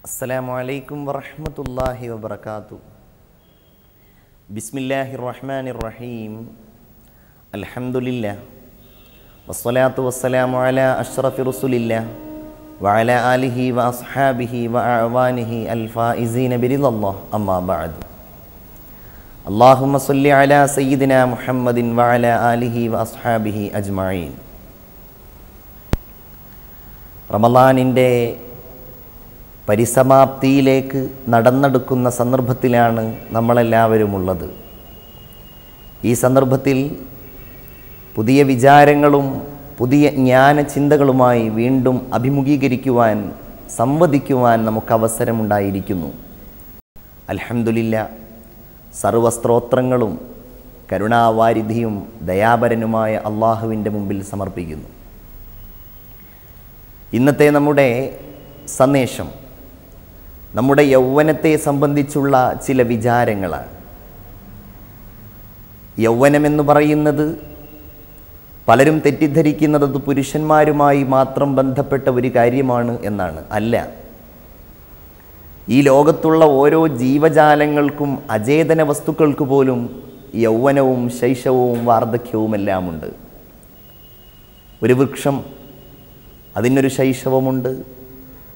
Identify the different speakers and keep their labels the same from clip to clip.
Speaker 1: അസ്സലാമു അലൈക്കും വറഹ്മത്തുള്ളാഹി വബറകാതുഹു. ബിസ്മില്ലാഹിർ റഹ്മാനിർ റഹീം. അൽഹംദുലില്ലാഹ് വസ്സലാത്തു വസ്സലാമു അലാ അഷ്റഫി റസൂലില്ലാഹ് വഅലാ ആലിഹി വഅസ്ഹാബിഹി വഅഅ്വാനിഹി അൽഫായിസീന ബിറിദല്ലാഹ്. അമ്മാ ബഅദ്. അല്ലാഹുമ്മ സ്വല്ലി അലാ സയ്യിദിനാ മുഹമ്മദിൻ വഅലാ ആലിഹി വഅസ്ഹാബിഹി അജ്മഈൻ. റമളാനിൻ്റെ പരിസമാപ്തിയിലേക്ക് നടന്നെടുക്കുന്ന സന്ദർഭത്തിലാണ് നമ്മളെല്ലാവരും ഉള്ളത്. ഈ സന്ദർഭത്തിൽ പുതിയ വിചാരങ്ങളും പുതിയ ജ്ഞാനചിന്തകളുമായി വീണ്ടും അഭിമുഖീകരിക്കുവാൻ, സംവദിക്കുവാൻ നമുക്ക് അവസരമുണ്ടായിരിക്കുന്നു. അൽഹംദുലില്ലാഹ്, സർവസ്ത്രോത്രങ്ങളും കരുണാവാരിധിയും ദയാപരനുമായ അള്ളാഹുവിൻ്റെ മുമ്പിൽ സമർപ്പിക്കുന്നു. ഇന്നത്തെ നമ്മുടെ സന്ദേശം നമ്മുടെ യൗവനത്തെ സംബന്ധിച്ചുള്ള ചില വിചാരങ്ങളാണ്. യൗവനമെന്ന് പറയുന്നത് പലരും തെറ്റിദ്ധരിക്കുന്നത് അത് പുരുഷന്മാരുമായി മാത്രം ബന്ധപ്പെട്ട ഒരു കാര്യമാണ് എന്നാണ്. അല്ല, ഈ ലോകത്തുള്ള ഓരോ ജീവജാലങ്ങൾക്കും, അചേതന വസ്തുക്കൾക്ക് പോലും യൗവനവും ശൈശവവും വാർദ്ധക്യവുമെല്ലാമുണ്ട്. ഒരു വൃക്ഷം, അതിനൊരു ശൈശവമുണ്ട്,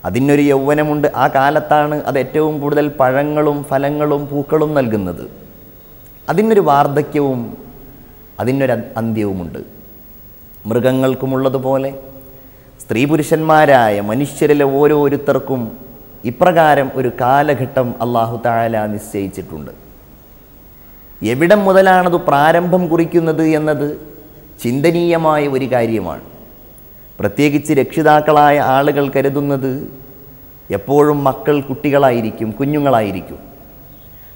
Speaker 1: അതിനൊരു യൗവനമുണ്ട്. ആ കാലത്താണ് അത് ഏറ്റവും കൂടുതൽ പഴങ്ങളും ഫലങ്ങളും പൂക്കളും നൽകുന്നത്. അതിനൊരു വാർദ്ധക്യവും അതിനൊരു അന്ത്യവുമുണ്ട്. മൃഗങ്ങൾക്കുമുള്ളതുപോലെ സ്ത്രീ പുരുഷന്മാരായ മനുഷ്യരിലെ ഓരോരുത്തർക്കും ഇപ്രകാരം ഒരു കാലഘട്ടം അല്ലാഹു തആല നിശ്ചയിച്ചിട്ടുണ്ട്. എവിടം മുതലാണത് പ്രാരംഭം കുറിക്കുന്നത് എന്നത് ചിന്തനീയമായ ഒരു കാര്യമാണ്. പ്രത്യേകിച്ച് രക്ഷിതാക്കളായ ആളുകൾ കരുതുന്നത് എപ്പോഴും മക്കൾ കുട്ടികളായിരിക്കും, കുഞ്ഞുങ്ങളായിരിക്കും.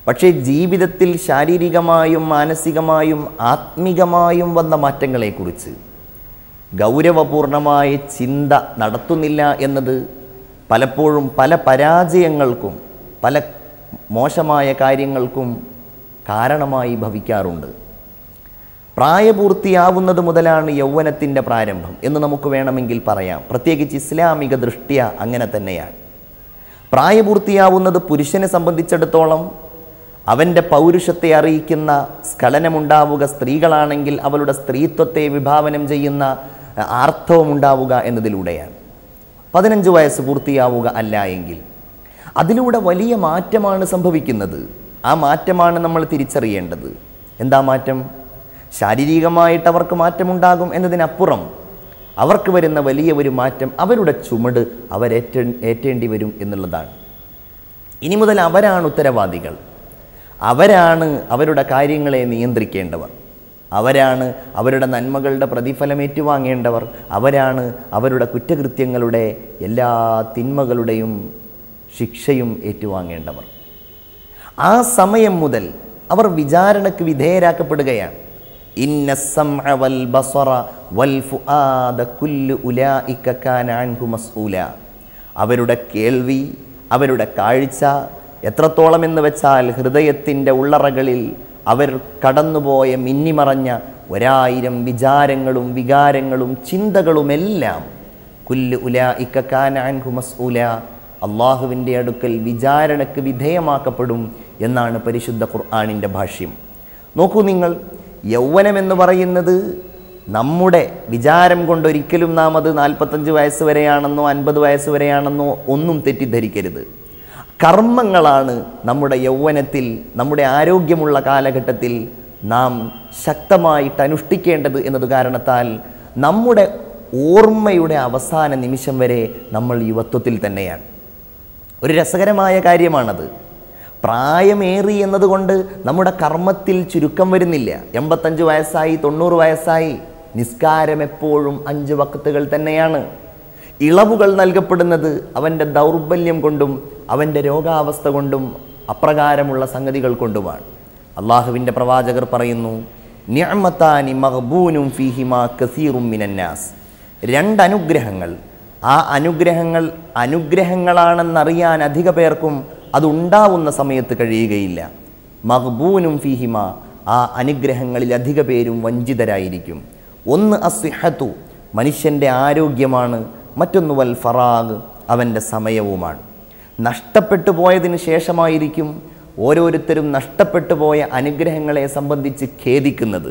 Speaker 1: പക്ഷേ ജീവിതത്തിൽ ശാരീരികമായും മാനസികമായും ആത്മികമായും വന്ന മാറ്റങ്ങളെക്കുറിച്ച് ഗൗരവപൂർണമായ ചിന്ത നടത്തുന്നില്ല എന്നത് പലപ്പോഴും പല പരാജയങ്ങൾക്കും പല മോശമായ കാര്യങ്ങൾക്കും കാരണമായി ഭവിക്കാറുണ്ട്. പ്രായപൂർത്തിയാവുന്നത് മുതലാണ് യൗവനത്തിൻ്റെ പ്രാരംഭം എന്ന് നമുക്ക് വേണമെങ്കിൽ പറയാം. പ്രത്യേകിച്ച് ഇസ്ലാമിക ദൃഷ്ട്യ അങ്ങനെ തന്നെയാണ്. പ്രായപൂർത്തിയാവുന്നത് പുരുഷനെ സംബന്ധിച്ചിടത്തോളം അവൻ്റെ പൗരുഷത്തെ അറിയിക്കുന്ന സ്ഖലനമുണ്ടാവുക, സ്ത്രീകളാണെങ്കിൽ അവളുടെ സ്ത്രീത്വത്തെ വിഭാവനം ചെയ്യുന്ന ആർത്തവമുണ്ടാവുക എന്നതിലൂടെയാണ്. 15 വയസ്സ് പൂർത്തിയാവുക അല്ല എങ്കിൽ അതിലൂടെ വലിയ മാറ്റമാണ് സംഭവിക്കുന്നത്. ആ മാറ്റമാണ് നമ്മൾ തിരിച്ചറിയേണ്ടത്. എന്താ മാറ്റം? ശാരീരികമായിട്ട് അവർക്ക് മാറ്റമുണ്ടാകും എന്നതിനപ്പുറം അവർക്ക് വരുന്ന വലിയ ഒരു മാറ്റം അവരുടെ ചുമട് അവരേറ്റേണ്ടി വരും എന്നുള്ളതാണ്. ഇനി മുതൽ അവരാണ് ഉത്തരവാദികൾ, അവരാണ് അവരുടെ കാര്യങ്ങളെ നിയന്ത്രിക്കേണ്ടവർ, അവരാണ് അവരുടെ നന്മകളുടെ പ്രതിഫലം ഏറ്റുവാങ്ങേണ്ടവർ, അവരാണ് അവരുടെ കുറ്റകൃത്യങ്ങളുടെ എല്ലാ തിന്മകളുടെയും ശിക്ഷയും ഏറ്റുവാങ്ങേണ്ടവർ. ആ സമയം മുതൽ അവർ വിചാരണയ്ക്ക് വിധേയരാക്കപ്പെടുകയാണ്. ഇന്ന സമഅ വൽ ബസറ വൽ ഫുആദ കുല്ലു ഉലൈക കാന അൻഹു മസ്ഊല. അവരുടെ കേൾവി, അവരുടെ കാഴ്ച എത്രത്തോളം എന്ന് വെച്ചാൽ ഹൃദയത്തിൻ്റെ ഉള്ളറകളിൽ അവർ കടന്നുപോയ മിന്നിമറഞ്ഞ 1000 വിചാരങ്ങളും വികാരങ്ങളും ചിന്തകളുമെല്ലാം കുല്ലു ഉലൈക കാന അൻഹു മസ്ഊല, അള്ളാഹുവിൻ്റെ അടുക്കൽ വിചാരണയ്ക്ക് വിധേയമാക്കപ്പെടും എന്നാണ് പരിശുദ്ധ ഖുർആനിൻ്റെ ഭാഷ്യം. നോക്കൂ നിങ്ങൾ, യൗവനമെന്ന് പറയുന്നത് നമ്മുടെ വിചാരം കൊണ്ടൊരിക്കലും നാം അത് 45 വയസ്സ് വരെയാണെന്നോ 50 വയസ്സ് വരെയാണെന്നോ ഒന്നും തെറ്റിദ്ധരിക്കരുത്. കർമ്മങ്ങളാണ് നമ്മുടെ യൗവനത്തിൽ, നമ്മുടെ ആരോഗ്യമുള്ള കാലഘട്ടത്തിൽ നാം ശക്തമായിട്ട് അനുഷ്ഠിക്കേണ്ടത് എന്നത് കാരണത്താൽ നമ്മുടെ ഓർമ്മയുടെ അവസാന നിമിഷം വരെ നമ്മൾ യുവത്വത്തിൽ തന്നെയാണ്. ഒരു രസകരമായ കാര്യമാണത്. പ്രായമേറി എന്നതുകൊണ്ട് നമ്മുടെ കർമ്മത്തിൽ ചുരുക്കം വരുന്നില്ല. 85 വയസ്സായി, 90 വയസ്സായി, നിസ്കാരം എപ്പോഴും 5 വക്തുകൾ തന്നെയാണ്. ഇളവുകൾ നൽകപ്പെടുന്നത് അവൻ്റെ ദൗർബല്യം കൊണ്ടും അവൻ്റെ രോഗാവസ്ഥ കൊണ്ടും അപ്രകാരമുള്ള സംഗതികൾ കൊണ്ടുമാണ്. അള്ളാഹുവിൻ്റെ പ്രവാചകർ പറയുന്നു, നിഅമതാനി മഗ്ബൂനും ഫീഹിമാ കസീറും മിനന്നാസ്. 2 അനുഗ്രഹങ്ങൾ, ആ അനുഗ്രഹങ്ങൾ അനുഗ്രഹങ്ങളാണെന്നറിയാൻ അധിക പേർക്കും അതുണ്ടാവുന്ന സമയത്ത് കഴിയുകയില്ല. മഗ്ബൂനും ഫീഹിമ, ആ അനുഗ്രഹങ്ങളിൽ അധിക പേരും വഞ്ചിതരായിരിക്കും. ഒന്ന് അസ്സിഹത്തു, മനുഷ്യൻ്റെ ആരോഗ്യമാണ്. മറ്റൊന്ന് വൽ ഫറാഗ്, അവൻ്റെ സമയവുമാണ്. നഷ്ടപ്പെട്ടു പോയതിന് ശേഷമായിരിക്കും ഓരോരുത്തരും നഷ്ടപ്പെട്ടു പോയ അനുഗ്രഹങ്ങളെ സംബന്ധിച്ച് ഖേദിക്കുന്നത്.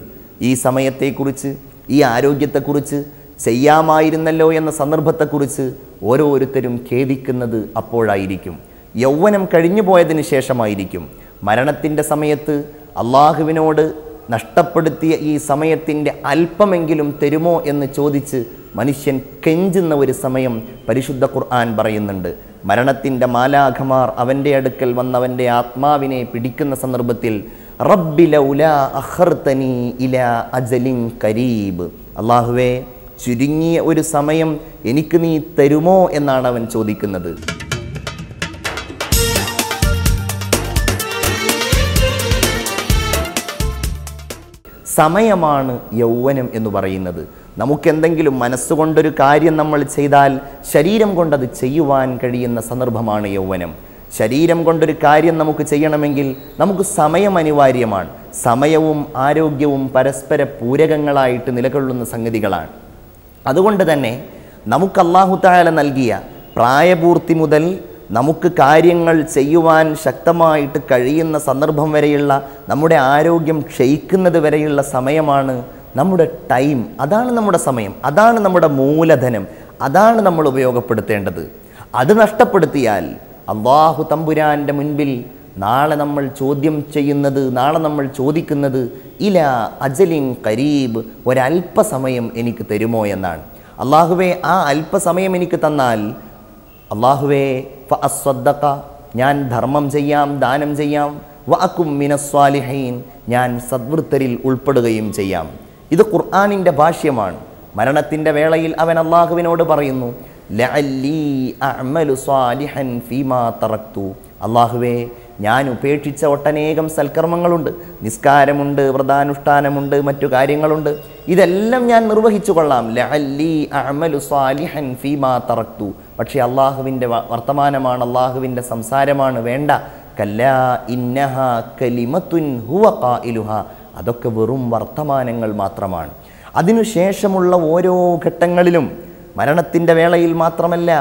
Speaker 1: ഈ സമയത്തെക്കുറിച്ച്, ഈ ആരോഗ്യത്തെക്കുറിച്ച്, ചെയ്യാമായിരുന്നല്ലോ എന്ന സന്ദർഭത്തെക്കുറിച്ച് ഓരോരുത്തരും ഖേദിക്കുന്നത് അപ്പോഴായിരിക്കും. യൗവനം കഴിഞ്ഞു പോയതിന് ശേഷമായിരിക്കും. മരണത്തിൻ്റെ സമയത്ത് അള്ളാഹുവിനോട് നഷ്ടപ്പെടുത്തിയ ഈ സമയത്തിൻ്റെ അല്പമെങ്കിലും തരുമോ എന്ന് ചോദിച്ച് മനുഷ്യൻ കെഞ്ചുന്ന ഒരു സമയം പരിശുദ്ധ ഖുർആൻ പറയുന്നുണ്ട്. മരണത്തിൻ്റെ മാലാഖമാർ അവൻ്റെ അടുക്കൽ വന്നവൻ്റെ ആത്മാവിനെ പിടിക്കുന്ന സന്ദർഭത്തിൽ റബ്ബി ലൗലാ അഖർതനി ഇലാ അജലിൻ കരീബ്, അള്ളാഹുവേ ചുരുങ്ങിയ ഒരു സമയം എനിക്ക് നീ തരുമോ എന്നാണ് അവൻ ചോദിക്കുന്നത്. സമയമാണ് യൗവനം എന്ന് പറയുന്നത്. നമുക്കെന്തെങ്കിലും മനസ്സുകൊണ്ടൊരു കാര്യം നമ്മൾ ചെയ്താൽ ശരീരം കൊണ്ടത് ചെയ്യുവാൻ കഴിയുന്ന സന്ദർഭമാണ് യൗവനം. ശരീരം കൊണ്ടൊരു കാര്യം നമുക്ക് ചെയ്യണമെങ്കിൽ നമുക്ക് സമയം അനിവാര്യമാണ്. സമയവും ആരോഗ്യവും പരസ്പര പൂരകങ്ങളായിട്ട് നിലകൊള്ളുന്ന സംഗതികളാണ്. അതുകൊണ്ട് തന്നെ നമുക്ക് അല്ലാഹു തആല നൽകിയ പ്രായപൂർത്തി മുതൽ നമുക്ക് കാര്യങ്ങൾ ചെയ്യുവാൻ ശക്തമായിട്ട് കഴിയുന്ന സന്ദർഭം വരെയുള്ള, നമ്മുടെ ആരോഗ്യം ക്ഷയിക്കുന്നത് വരെയുള്ള സമയമാണ് നമ്മുടെ ടൈം. അതാണ് നമ്മുടെ സമയം, അതാണ് നമ്മുടെ മൂലധനം, അതാണ് നമ്മൾ ഉപയോഗപ്പെടുത്തേണ്ടത്. അത് നഷ്ടപ്പെടുത്തിയാൽ അല്ലാഹു തമ്പുരാൻ്റെ മുൻപിൽ നാളെ നമ്മൾ ചോദ്യം ചെയ്യുന്നത്, നാളെ നമ്മൾ ചോദിക്കുന്നത് ഇലാ അജലിൻ ഖരീബ്, ഒരല്പസമയം എനിക്ക് തരുമോ എന്നാണ്. അല്ലാഹുവേ ആ അല്പസമയം എനിക്ക് തന്നാൽ, അല്ലാഹുവേ ഫഅസ്വദ്ദഖ, ഞാൻ ധർമ്മം ചെയ്യാം, ദാനം ചെയ്യാം, വഅകും മിനസ്സാലിഹീൻ, ഞാൻ സദ്വൃത്തരിൽ ഉൾപ്പെടുകയും ചെയ്യാം. ഇത് ഖുർആനിൻ്റെ ഭാഷ്യമാണ്. മരണത്തിൻ്റെ വേളയിൽ അവൻ അള്ളാഹുവിനോട് പറയുന്നു ലഅല്ലി അഅമലു സ്വാലിഹൻ ഫീമാ തറക്തു, അള്ളാഹുവേ ഞാൻ ഉപേക്ഷിച്ച ഒട്ടനേകം സൽക്കർമ്മങ്ങളുണ്ട്, നിസ്കാരമുണ്ട്, വ്രതാനുഷ്ഠാനമുണ്ട്, മറ്റു കാര്യങ്ങളുണ്ട്, ഇതെല്ലാം ഞാൻ നിർവഹിച്ചു കൊള്ളാം. ലഅല്ലി അഅമലു സ്വാലിഹൻ ഫീമാ തറക്തു. പക്ഷേ അള്ളാഹുവിൻ്റെ വർത്തമാനമാണ്, അള്ളാഹുവിൻ്റെ സംസാരമാണ്. വേണ്ട, കല്ലാ ഇന്നഹാ കലിമത്തുൻ ഹുവ ഖായിലുഹാ, അതൊക്കെ വെറും വർത്തമാനങ്ങൾ മാത്രമാണ്. അതിനുശേഷമുള്ള ഓരോ ഘട്ടങ്ങളിലും, മരണത്തിൻ്റെ വേളയിൽ മാത്രമല്ല,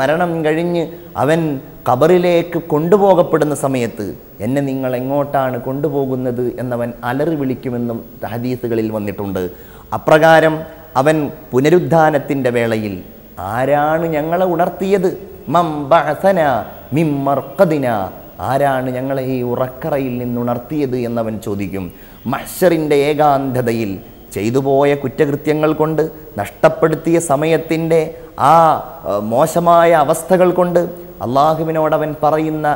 Speaker 1: മരണം കഴിഞ്ഞ് അവൻ ഖബറിലേക്ക് കൊണ്ടുപോകപ്പെടുന്ന സമയത്ത് എന്നെ നിങ്ങൾ എങ്ങോട്ടാണ് കൊണ്ടുപോകുന്നത് എന്നവൻ അലറി വിളിക്കുമെന്നും ഹദീസുകളിൽ വന്നിട്ടുണ്ട്. അപ്രകാരം അവൻ പുനരുദ്ധാനത്തിൻ്റെ വേളയിൽ ആരാണ് ഞങ്ങളെ ഉണർത്തിയത്, മം ബഅസന മിൻ മർഖദിന, ആരാണ് ഞങ്ങളെ ഈ ഉറക്കറയിൽ നിന്നുണർത്തിയത് എന്നവൻ ചോദിക്കും. മഹ്ശറിൻ്റെ ഏകാന്തതയിൽ ചെയ്തുപോയ കുറ്റകൃത്യങ്ങൾ കൊണ്ട്, നഷ്ടപ്പെടുത്തിയ സമയത്തിൻ്റെ ആ മോശമായ അവസ്ഥകൾ കൊണ്ട് അള്ളാഹുവിനോടവൻ പറയുന്ന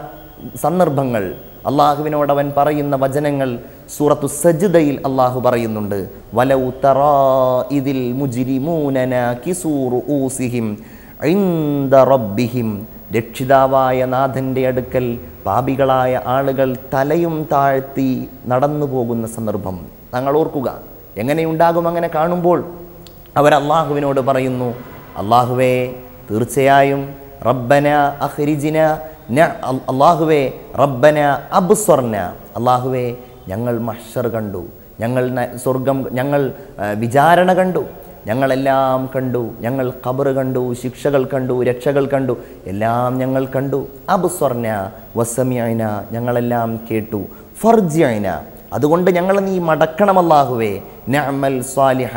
Speaker 1: സന്ദർഭങ്ങൾ, അള്ളാഹുവിനോടവൻ പറയുന്ന വചനങ്ങൾ സൂറത്തു സജ്ദയിൽ അള്ളാഹു പറയുന്നുണ്ട്. വലൗ തറാ ഇദിൽ മുജ്രിമൂന നാകിസൂ റൂസിഹിം ഇൻദ റബ്ബിഹിം, രക്ഷിതാവായ നാഥൻ്റെ അടുക്കൽ പാപികളായ ആളുകൾ തലയും താഴ്ത്തി നടന്നു പോകുന്ന സന്ദർഭം ഞങ്ങൾ ഓർക്കുക. എങ്ങനെയുണ്ടാകും അങ്ങനെ കാണുമ്പോൾ? അവർ അള്ളാഹുവിനോട് പറയുന്നു, അള്ളാഹുവേ തീർച്ചയായും റബ്ബന അഖ്രിജ്ന, അള്ളാഹുവേ റബ്ബന അബ്സർന, അള്ളാഹുവേ ഞങ്ങൾ മഹ്ശർ കണ്ടു, ഞങ്ങൾ സ്വർഗം, ഞങ്ങൾ വിചാരണ കണ്ടു, ഞങ്ങളെല്ലാം കണ്ടു, ഞങ്ങൾ ഖബർ കണ്ടു, ശിക്ഷകൾ കണ്ടു, രക്ഷകൾ കണ്ടു, എല്ലാം ഞങ്ങൾ കണ്ടു. അബ്സർന വസമിഅന, ഞങ്ങളെല്ലാം കേട്ടു. ഫർജിഅന, അതുകൊണ്ട് ഞങ്ങൾ നീ മടക്കണം അല്ലാഹുവേ. നഅമൽ സ്വാലിഹ,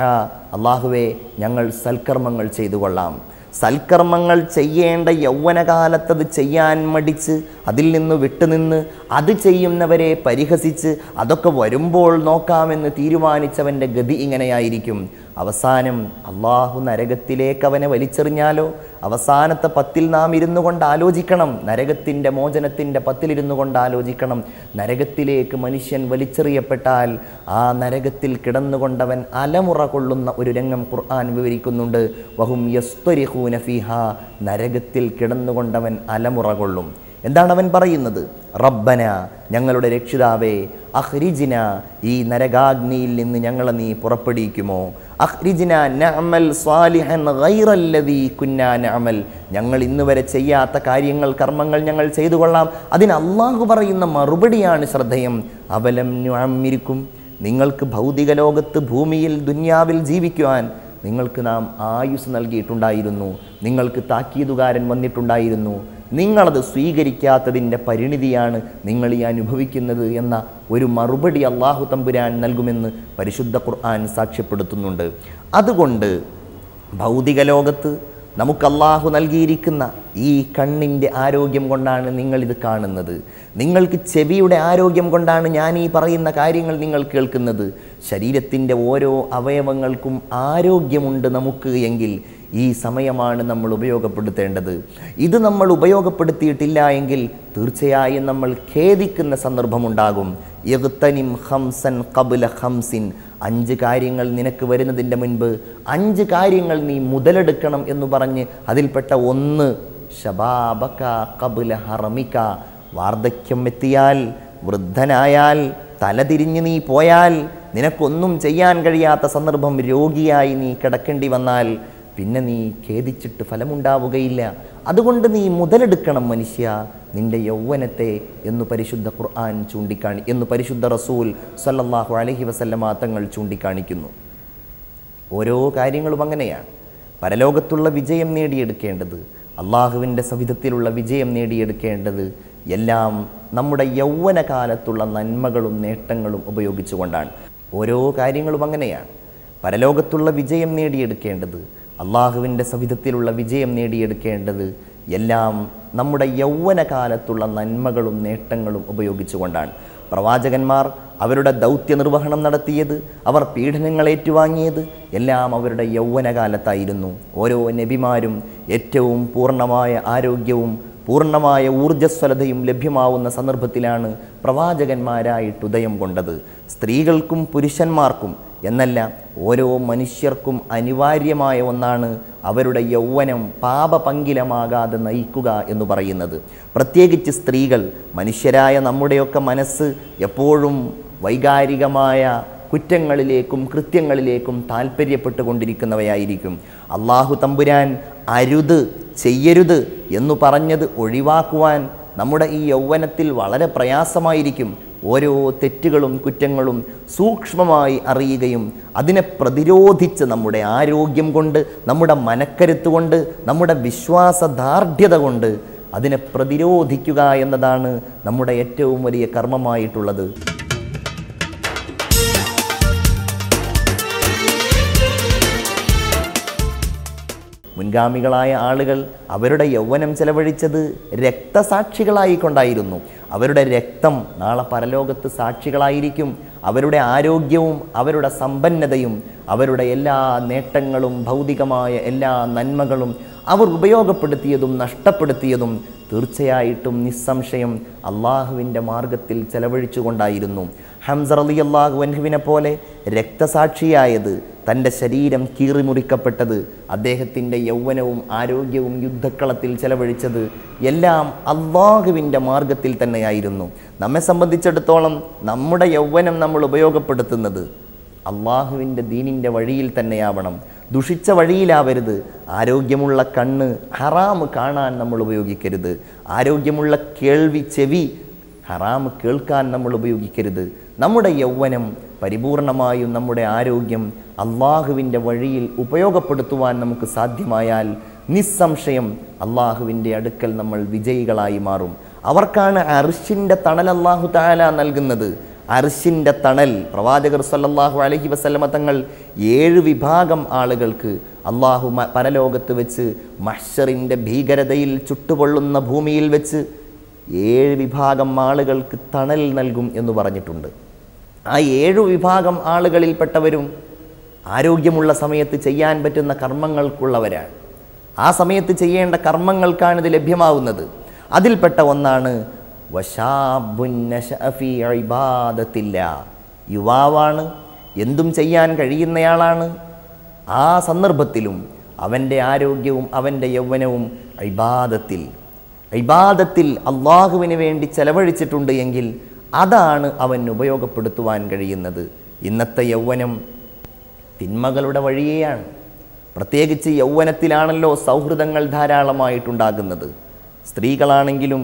Speaker 1: അല്ലാഹുവേ ഞങ്ങൾ സൽക്കർമ്മങ്ങൾ ചെയ്തു കൊള്ളാം. സൽക്കർമ്മങ്ങൾ ചെയ്യേണ്ട യൗവനകാലത്തത് ചെയ്യാൻ മടിച്ച്, അതിൽ നിന്ന് വിട്ടുനിന്ന്, അത് ചെയ്യുന്നവരെ പരിഹസിച്ച്, അതൊക്കെ വരുമ്പോൾ നോക്കാമെന്ന് തീരുമാനിച്ചവൻ്റെ ഗതി ഇങ്ങനെയായിരിക്കും. അവസാനം അള്ളാഹു നരകത്തിലേക്ക് അവനെ വലിച്ചെറിഞ്ഞാലോ? അവസാനത്തെ പത്തിൽ നാം ഇരുന്നു കൊണ്ട് ആലോചിക്കണം, നരകത്തിൻ്റെ മോചനത്തിൻ്റെ പത്തിലിരുന്നു കൊണ്ട് ആലോചിക്കണം. നരകത്തിലേക്ക് മനുഷ്യൻ വലിച്ചെറിയപ്പെട്ടാൽ ആ നരകത്തിൽ കിടന്നുകൊണ്ടവൻ അലമുറ കൊള്ളുന്ന ഒരു രംഗം ഖുർആൻ വിവരിക്കുന്നുണ്ട്. വഹും യസ്തരിഖൂന ഫീഹാ, നരകത്തിൽ കിടന്നുകൊണ്ടവൻ അലമുറ കൊള്ളും. എന്താണ് അവൻ പറയുന്നത്? റബ്ബന, ഞങ്ങളുടെ രക്ഷിതാവേ, അഖ്രിജ്ന, ഈ നരകാഗ്നിയിൽ നിന്ന് ഞങ്ങളെ നീ പുറപ്പെടുവിക്കുമോ? അഖ്രിജ്ന നഅമൽ സ്വാലിഹൻ ഗൈറല്ലദീ കുന്നാ നഅമൽ, ഞങ്ങൾ ഇന്ന് വരെ ചെയ്യാത്ത കാര്യങ്ങൾ, കർമ്മങ്ങൾ ഞങ്ങൾ ചെയ്തു കൊള്ളാം. അതിന് അള്ളാഹു പറയുന്ന മറുപടിയാണ് ശ്രദ്ധേയം. അവലം നുഅമ്മിരിക്കും, നിങ്ങൾക്ക് ഭൗതിക ലോകത്ത്, ഭൂമിയിൽ, ദുനിയാവിൽ ജീവിക്കുവാൻ നിങ്ങൾക്ക് നാം ആയുസ് നൽകിയിട്ടുണ്ടായിരുന്നു, നിങ്ങൾക്ക് താക്കീതുകാരൻ വന്നിട്ടുണ്ടായിരുന്നു, നിങ്ങളത് സ്വീകരിക്കാത്തതിൻ്റെ പരിണിതിയാണ് നിങ്ങൾ ഈ അനുഭവിക്കുന്നത് എന്ന ഒരു മറുപടി അള്ളാഹു തമ്പുരാൻ നൽകുമെന്ന് പരിശുദ്ധ ഖുർആൻ സാക്ഷ്യപ്പെടുത്തുന്നുണ്ട്. അതുകൊണ്ട് ഭൗതിക ലോകത്ത് നമുക്ക് അള്ളാഹു നൽകിയിരിക്കുന്ന ഈ കണ്ണിൻ്റെ ആരോഗ്യം കൊണ്ടാണ് നിങ്ങളിത് കാണുന്നത്. നിങ്ങൾക്ക് ചെവിയുടെ ആരോഗ്യം കൊണ്ടാണ് ഞാൻ ഈ പറയുന്ന കാര്യങ്ങൾ നിങ്ങൾ കേൾക്കുന്നത്. ശരീരത്തിൻ്റെ ഓരോ അവയവങ്ങൾക്കും ആരോഗ്യമുണ്ട് നമുക്ക് എങ്കിൽ ഈ സമയമാണ് നമ്മൾ ഉപയോഗപ്പെടുത്തേണ്ടത്. ഇത് നമ്മൾ ഉപയോഗപ്പെടുത്തിയിട്ടില്ല എങ്കിൽ തീർച്ചയായും നമ്മൾ ഖേദിക്കുന്ന സന്ദർഭമുണ്ടാകും. യഗ്തനിം ഖംസൻ ഖബ്ല ഖംസിൻ, 5 കാര്യങ്ങൾ നിനക്ക് വരുന്നതിൻ്റെ മുൻപ് 5 കാര്യങ്ങൾ നീ മുതലെടുക്കണം എന്ന് പറഞ്ഞ് അതിൽപ്പെട്ട ഒന്ന് ശബാബക ഖബ്ല ഹറമിക, വാർദ്ധക്യം എത്തിയാൽ, വൃദ്ധനായാൽ, തലതിരിഞ്ഞ് നീ പോയാൽ, നിനക്കൊന്നും ചെയ്യാൻ കഴിയാത്ത സന്ദർഭം, രോഗിയായി നീ കിടക്കേണ്ടി വന്നാൽ പിന്നെ നീ ഖേദിച്ചിട്ട് ഫലമുണ്ടാവുകയില്ല. അതുകൊണ്ട് നീ മുതലെടുക്കണം മനുഷ്യ നിന്റെ യൗവനത്തെ എന്ന് പരിശുദ്ധ ഖുർആൻ എന്ന് പരിശുദ്ധ റസൂൽ സല്ലല്ലാഹു അലൈഹി വസല്ലമ തങ്ങൾ ചൂണ്ടിക്കാണിക്കുന്നു. ഓരോ കാര്യങ്ങളും അങ്ങനെയാണ്. പരലോകത്തുള്ള വിജയം നേടിയെടുക്കേണ്ടത്, അള്ളാഹുവിൻ്റെ സവിധത്തിലുള്ള വിജയം നേടിയെടുക്കേണ്ടത് എല്ലാം നമ്മുടെ യൗവനകാലത്തുള്ള നന്മകളും നേട്ടങ്ങളും ഉപയോഗിച്ചുകൊണ്ടാണ്. ഓരോ കാര്യങ്ങളും അങ്ങനെയാണ്. പരലോകത്തുള്ള വിജയം നേടിയെടുക്കേണ്ടത്, അള്ളാഹുവിൻ്റെ സവിധത്തിലുള്ള വിജയം നേടിയെടുക്കേണ്ടത് എല്ലാം നമ്മുടെ യൗവനകാലത്തുള്ള നന്മകളും നേട്ടങ്ങളും ഉപയോഗിച്ചുകൊണ്ടാണ്. പ്രവാചകന്മാർ അവരുടെ ദൗത്യ നിർവഹണം നടത്തിയത്, അവർ പീഡനങ്ങൾ ഏറ്റുവാങ്ങിയത് എല്ലാം അവരുടെ യൗവനകാലത്തായിരുന്നു. ഓരോ നബിമാരും ഏറ്റവും പൂർണ്ണമായ ആരോഗ്യവും പൂർണ്ണമായ ഊർജ്ജസ്വലതയും ലഭ്യമാവുന്ന സന്ദർഭത്തിലാണ് പ്രവാചകന്മാരായിട്ട് ഉദയം കൊണ്ടത്. സ്ത്രീകൾക്കും പുരുഷന്മാർക്കും എന്നല്ല, ഓരോ മനുഷ്യർക്കും അനിവാര്യമായ ഒന്നാണ് അവരുടെ യൗവനം പാപപങ്കിലമാകാതെ നയിക്കുക എന്ന് പറയുന്നത്. പ്രത്യേകിച്ച് സ്ത്രീകൾ, മനുഷ്യരായ നമ്മുടെയൊക്കെ മനസ്സ് എപ്പോഴും വൈകാരികമായ കുറ്റങ്ങളിലേക്കും കൃത്യങ്ങളിലേക്കും താല്പര്യപ്പെട്ടുകൊണ്ടിരിക്കുന്നവയായിരിക്കും. അള്ളാഹു തമ്പുരാൻ അരുത്, ചെയ്യരുത് എന്നു പറഞ്ഞത് ഒഴിവാക്കുവാൻ നമ്മുടെ ഈ യൗവനത്തിൽ വളരെ പ്രയാസമായിരിക്കും. ഓരോ തെറ്റുകളും കുറ്റങ്ങളും സൂക്ഷ്മമായി അറിയുകയും അതിനെ പ്രതിരോധിച്ച് നമ്മുടെ ആരോഗ്യം കൊണ്ട്, നമ്മുടെ മനക്കരുത്ത് കൊണ്ട്, നമ്മുടെ വിശ്വാസദാർഢ്യത കൊണ്ട് അതിനെ പ്രതിരോധിക്കുക എന്നതാണ് നമ്മുടെ ഏറ്റവും വലിയ കർമ്മമായിട്ടുള്ളത്. മുൻഗാമികളായ ആളുകൾ അവരുടെ യൗവനം ചെലവഴിച്ചത് രക്തസാക്ഷികളായിക്കൊണ്ടായിരുന്നു. അവരുടെ രക്തം നാളെ പരലോകത്ത് സാക്ഷികളായിരിക്കും. അവരുടെ ആരോഗ്യവും അവരുടെ സമ്പന്നതയും അവരുടെ എല്ലാ നേട്ടങ്ങളും ഭൗതികമായ എല്ലാ നന്മകളും അവർ ഉപയോഗപ്പെടുത്തിയതും നഷ്ടപ്പെടുത്തിയതും തീർച്ചയായിട്ടും നിസ്സംശയം അള്ളാഹുവിൻ്റെ മാർഗത്തിൽ ചെലവഴിച്ചുകൊണ്ടായിരുന്നു. ഹംസ റളിയല്ലാഹു അൻഹുവിനെ പോലെ രക്തസാക്ഷിയായത്, തൻ്റെ ശരീരം കീറിമുറിക്കപ്പെട്ടത്, അദ്ദേഹത്തിൻ്റെ യൗവനവും ആരോഗ്യവും യുദ്ധക്കളത്തിൽ ചെലവഴിച്ചത് എല്ലാം അള്ളാഹുവിൻ്റെ മാർഗത്തിൽ തന്നെയായിരുന്നു. നമ്മെ സംബന്ധിച്ചിടത്തോളം നമ്മുടെ യൗവനം നമ്മൾ ഉപയോഗപ്പെടുത്തുന്നത് അള്ളാഹുവിൻ്റെ ദീനിൻ്റെ വഴിയിൽ തന്നെയാവണം, ദുഷിച്ച വഴിയിലാവരുത്. ആരോഗ്യമുള്ള കണ്ണ് ഹറാമ് കാണാൻ നമ്മൾ ഉപയോഗിക്കരുത്. ആരോഗ്യമുള്ള കേൾവി ചെവി ഹറാമ് കേൾക്കാൻ നമ്മൾ ഉപയോഗിക്കരുത്. നമ്മുടെ യൗവനം പരിപൂർണമായും നമ്മുടെ ആരോഗ്യം അള്ളാഹുവിൻ്റെ വഴിയിൽ ഉപയോഗപ്പെടുത്തുവാൻ നമുക്ക് സാധ്യമായാൽ നിസ്സംശയം അള്ളാഹുവിൻ്റെ അടുക്കൽ നമ്മൾ വിജയികളായി മാറും. അവർക്കാണ് അർശിൻ്റെ തണൽ അള്ളാഹു തആല നൽകുന്നത്. അർശിൻ്റെ തണൽ പ്രവാചകർ സല്ലല്ലാഹു അലൈഹി വസല്ലമ തങ്ങൾ 7 വിഭാഗം ആളുകൾക്ക് അള്ളാഹു പരലോകത്ത് വെച്ച് മഹ്ശറിൻ്റെ ഭീകരതയിൽ ചുട്ടുപൊള്ളുന്ന ഭൂമിയിൽ വെച്ച് 7 വിഭാഗം ആളുകൾക്ക് തണൽ നൽകും എന്ന് പറഞ്ഞിട്ടുണ്ട്. ആ 7 വിഭാഗം ആളുകളിൽപ്പെട്ടവരും ആരോഗ്യമുള്ള സമയത്ത് ചെയ്യാൻ പറ്റുന്ന കർമ്മങ്ങൾക്കുള്ളവരാണ്. ആ സമയത്ത് ചെയ്യേണ്ട കർമ്മങ്ങൾക്കാണ് ഇത് ലഭ്യമാവുന്നത്. അതിൽപ്പെട്ട ഒന്നാണ് വശാബുൻ നശഅ ഫീ ഇബാദത്തില്ലാ. യുവാവാണ്, എന്തും ചെയ്യാൻ കഴിയുന്നയാളാണ്. ആ സന്ദർഭത്തിലും അവൻ്റെ ആരോഗ്യവും അവൻ്റെ യൗവനവും ഇബാദത്തിൽ അള്ളാഹുവിന് വേണ്ടി ചെലവഴിച്ചിട്ടുണ്ട് എങ്കിൽ അതാണ് അവൻ ഉപയോഗപ്പെടുത്തുവാൻ കഴിയുന്നത്. ഇന്നത്തെ യൗവനം തിന്മകളുടെ വഴിയെയാണ്. പ്രത്യേകിച്ച് യൗവനത്തിലാണല്ലോ സൗഹൃദങ്ങൾ ധാരാളമായിട്ടുണ്ടാകുന്നത്. സ്ത്രീകളാണെങ്കിലും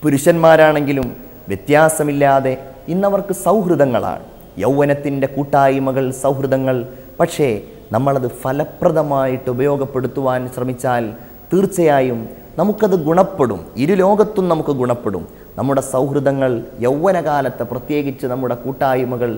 Speaker 1: പുരുഷന്മാരാണെങ്കിലും വ്യത്യാസമില്ലാതെ ഇന്നവർക്ക് സൗഹൃദങ്ങളാണ്. യൗവനത്തിൻ്റെ കൂട്ടായ്മകൾ, സൗഹൃദങ്ങൾ. പക്ഷേ നമ്മളത് ഫലപ്രദമായിട്ട് ഉപയോഗപ്പെടുത്തുവാൻ ശ്രമിച്ചാൽ തീർച്ചയായും നമുക്കത് ഗുണപ്പെടും, ഇരുലോകത്തും നമുക്ക് ഗുണപ്പെടും. നമ്മുടെ സൗഹൃദങ്ങൾ യൗവനകാലത്ത് പ്രത്യേകിച്ച് നമ്മുടെ കൂട്ടായ്മകൾ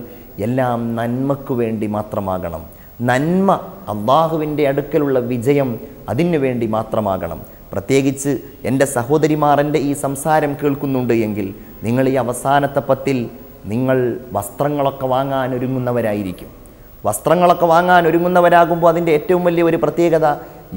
Speaker 1: എല്ലാം നന്മയ്ക്കു വേണ്ടി മാത്രമാകണം. നന്മ, അള്ളാഹുവിൻ്റെ അടുക്കലുള്ള വിജയം അതിനു വേണ്ടി മാത്രമാകണം. പ്രത്യേകിച്ച് എൻ്റെ സഹോദരിമാർ എൻ്റെ ഈ സംസാരം കേൾക്കുന്നുണ്ട് എങ്കിൽ നിങ്ങൾ ഈ അവസാനത്തെ പത്തിൽ നിങ്ങൾ വസ്ത്രങ്ങളൊക്കെ വാങ്ങാൻ ഒരുങ്ങുന്നവരായിരിക്കും. വസ്ത്രങ്ങളൊക്കെ വാങ്ങാൻ ഒരുങ്ങുന്നവരാകുമ്പോൾ അതിൻ്റെ ഏറ്റവും വലിയ ഒരു പ്രത്യേകത,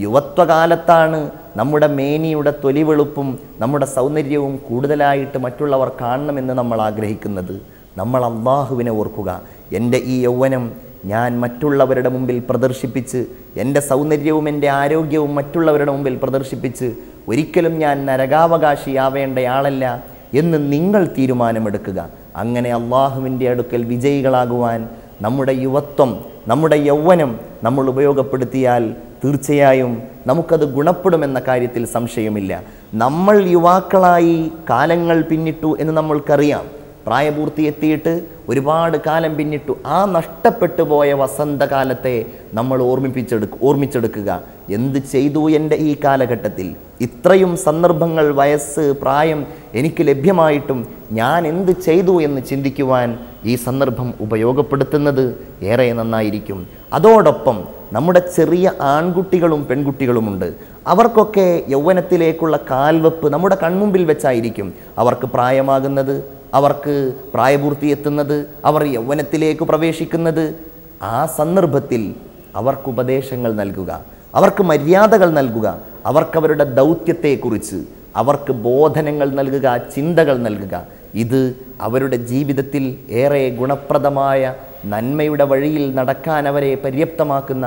Speaker 1: യുവത്വകാലത്താണ് നമ്മുടെ മേനിയുടെ തൊലിവെളുപ്പും നമ്മുടെ സൗന്ദര്യവും കൂടുതലായിട്ട് മറ്റുള്ളവർ കാണണമെന്ന് നമ്മൾ ആഗ്രഹിക്കുന്നത്. നമ്മൾ അള്ളാഹുവിനെ ഓർക്കുക. എൻ്റെ ഈ യൗവനം ഞാൻ മറ്റുള്ളവരുടെ മുമ്പിൽ പ്രദർശിപ്പിച്ച്, എൻ്റെ സൗന്ദര്യവും എൻ്റെ ആരോഗ്യവും മറ്റുള്ളവരുടെ മുമ്പിൽ പ്രദർശിപ്പിച്ച് ഒരിക്കലും ഞാൻ നരകാവകാശിയാവേണ്ടയാളല്ല എന്ന് നിങ്ങൾ തീരുമാനമെടുക്കുക. അങ്ങനെ അള്ളാഹുവിൻ്റെ അടുക്കൽ വിജയികളാകുവാൻ നമ്മുടെ യുവത്വം, നമ്മുടെ യൗവനം നമ്മൾ ഉപയോഗപ്പെടുത്തിയാൽ തീർച്ചയായും നമുക്കത് ഗുണപ്പെടുമെന്ന കാര്യത്തിൽ സംശയമില്ല. നമ്മൾ യുവാക്കളായി കാലങ്ങൾ പിന്നിട്ടു എന്ന് നമ്മൾക്കറിയാം. പ്രായപൂർത്തി എത്തിയിട്ട് ഒരുപാട് കാലം പിന്നിട്ടു. ആ നഷ്ടപ്പെട്ടു പോയ വസന്തകാലത്തെ നമ്മൾ ഓർമ്മിച്ചെടുക്കുക. എന്ത് ചെയ്തു എൻ്റെ ഈ കാലഘട്ടത്തിൽ? ഇത്രയും സന്ദർഭങ്ങൾ, വയസ്സ്, പ്രായം എനിക്ക് ലഭ്യമായിട്ടും ഞാൻ എന്ത് ചെയ്തു എന്ന് ചിന്തിക്കുവാൻ ഈ സന്ദർഭം ഉപയോഗപ്പെടുത്തുന്നത് ഏറെ നന്നായിരിക്കും. അതോടൊപ്പം നമ്മുടെ ചെറിയ ആൺകുട്ടികളും പെൺകുട്ടികളുമുണ്ട്. അവർക്കൊക്കെ യൗവനത്തിലേക്കുള്ള കാൽവെപ്പ് നമ്മുടെ കൺമുമ്പിൽ വെച്ചായിരിക്കും അവർക്ക് പ്രായമാകുന്നത്, അവർക്ക് പ്രായപൂർത്തി എത്തുന്നത്, അവർ യൗവനത്തിലേക്ക് പ്രവേശിക്കുന്നത്. ആ സന്ദർഭത്തിൽ അവർക്ക് ഉപദേശങ്ങൾ നൽകുക, അവർക്ക് മര്യാദകൾ നൽകുക, അവർക്കവരുടെ ദൗത്യത്തെക്കുറിച്ച് അവർക്ക് ബോധനങ്ങൾ നൽകുക, ചിന്തകൾ നൽകുക. ഇത് അവരുടെ ജീവിതത്തിൽ ഏറെ ഗുണപ്രദമായ നന്മയുടെ വഴിയിൽ നടക്കാൻ അവരെ പര്യാപ്തമാക്കുന്ന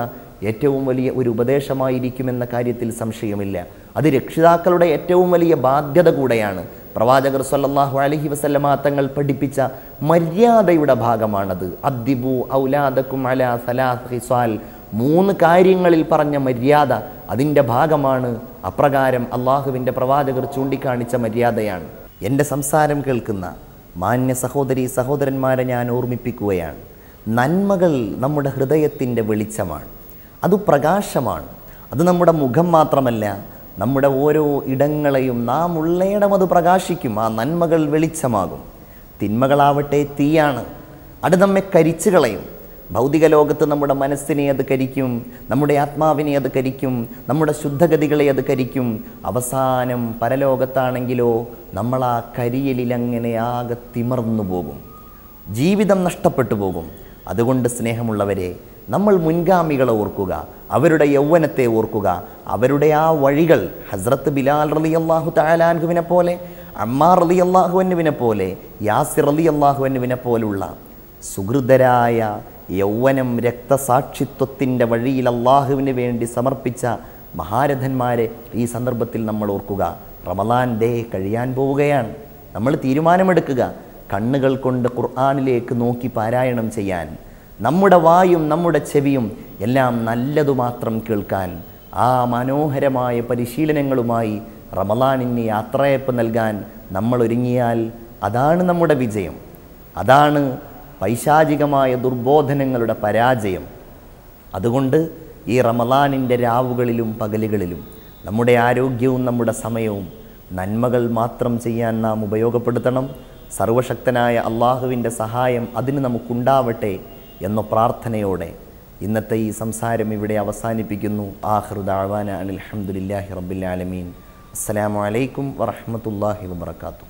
Speaker 1: ഏറ്റവും വലിയ ഒരു ഉപദേശമായിരിക്കുമെന്ന കാര്യത്തിൽ സംശയമില്ല. അത് രക്ഷിതാക്കളുടെ ഏറ്റവും വലിയ ബാധ്യത കൂടെയാണ്. പ്രവാചകർ സ്വല്ലല്ലാഹു അലൈഹി വസല്ലമ തങ്ങൾ പഠിപ്പിച്ച മര്യാദയുടെ ഭാഗമാണത്. അദ്ദിബു ഔലാദക്കും അലാ സലാസ് ഖിസാൽ, 3 കാര്യങ്ങളിൽ പറഞ്ഞ മര്യാദ അതിൻ്റെ ഭാഗമാണ്. അപ്രകാരം അള്ളാഹുവിൻ്റെ പ്രവാചകർ ചൂണ്ടിക്കാണിച്ച മര്യാദയാണ്. എൻ്റെ സംസാരം കേൾക്കുന്ന മാന്യ സഹോദരി സഹോദരന്മാരെ ഞാൻ ഓർമ്മിപ്പിക്കുകയാണ്. നന്മകൾ നമ്മുടെ ഹൃദയത്തിൻ്റെ വെളിച്ചമാണ്, അത് പ്രകാശമാണ്. അത് നമ്മുടെ മുഖം മാത്രമല്ല, നമ്മുടെ ഓരോ ഇടങ്ങളെയും നാം ഉള്ളയിടം അത് പ്രകാശിക്കും. ആ നന്മകൾ വെളിച്ചമാകും. തിന്മകളാവട്ടെ തീയാണ്, അത് നമ്മെ കരിച്ചു കളയും. ഭൗതിക ലോകത്ത് നമ്മുടെ മനസ്സിനെ അത് കരിക്കും, നമ്മുടെ ആത്മാവിനെ അത് കരിക്കും, നമ്മുടെ ശുദ്ധഗതികളെ അത് കരിക്കും. അവസാനം പരലോകത്താണെങ്കിലോ നമ്മൾ ആ കരിയലിലങ്ങനെ ആകെ തിമർന്നു പോകും, ജീവിതം നഷ്ടപ്പെട്ടു പോകും. അതുകൊണ്ട് സ്നേഹമുള്ളവരെ, നമ്മൾ മുൻഗാമികളെ ഓർക്കുക, അവരുടെ യൗവനത്തെ ഓർക്കുക, അവരുടെ ആ വഴികൾ. ഹസ്രത്ത് ബിലാൽ റളിയല്ലാഹു തആല അൻഹുവിനെ പോലെ, അമ്മാർ റളിയല്ലാഹു അൻഹുവിനെ പോലെ, യാസിർ റളിയല്ലാഹു അൻഹുവിനെ പോലുള്ള സുഹൃതരായ യൗവനം രക്തസാക്ഷിത്വത്തിൻ്റെ വഴിയിൽ അള്ളാഹുവിന് വേണ്ടി സമർപ്പിച്ച മഹാരഥന്മാരെ ഈ സന്ദർഭത്തിൽ നമ്മൾ ഓർക്കുക. റമളാൻ ഡേ കഴിയാൻ പോവുകയാണ്. നമ്മൾ തീരുമാനമെടുക്കുക, കണ്ണുകൾ കൊണ്ട് ഖുർആനിലേക്ക് നോക്കി പാരായണം ചെയ്യാൻ, നമ്മുടെ വായും നമ്മുടെ ചെവിയും എല്ലാം നല്ലതു മാത്രം കേൾക്കാൻ. ആ മനോഹരമായ പരിശീലനങ്ങളുമായി റമളാനിന് യാത്രയപ്പ് നൽകാൻ നമ്മൾ ഒരുങ്ങിയാൽ അതാണ് നമ്മുടെ വിജയം. അതാണ് പൈശാചികമായ ദുർബോധനങ്ങളുടെ പരാജയം. അതുകൊണ്ട് ഈ റമളാനിൻ്റെ രാവുകളിലും പകലുകളിലും നമ്മുടെ ആരോഗ്യവും നമ്മുടെ സമയവും നന്മകൾ മാത്രം ചെയ്യാൻ നാം ഉപയോഗപ്പെടുത്തണം. സർവശക്തനായ അള്ളാഹുവിൻ്റെ സഹായം അതിന് നമുക്കുണ്ടാവട്ടെ എന്ന പ്രാർത്ഥനയോടെ ഇന്നത്തെ ഈ സംസാരം ഇവിടെ അവസാനിപ്പിക്കുന്നു. ആഖിറു ദഅ്വാനാ അനിൽ ഹംദുലില്ലാഹി റബ്ബിൽ ആലമീൻ. അസ്സലാമു അലൈക്കും വറഹ്മത്തുള്ളാഹി വബറകാതുഹു.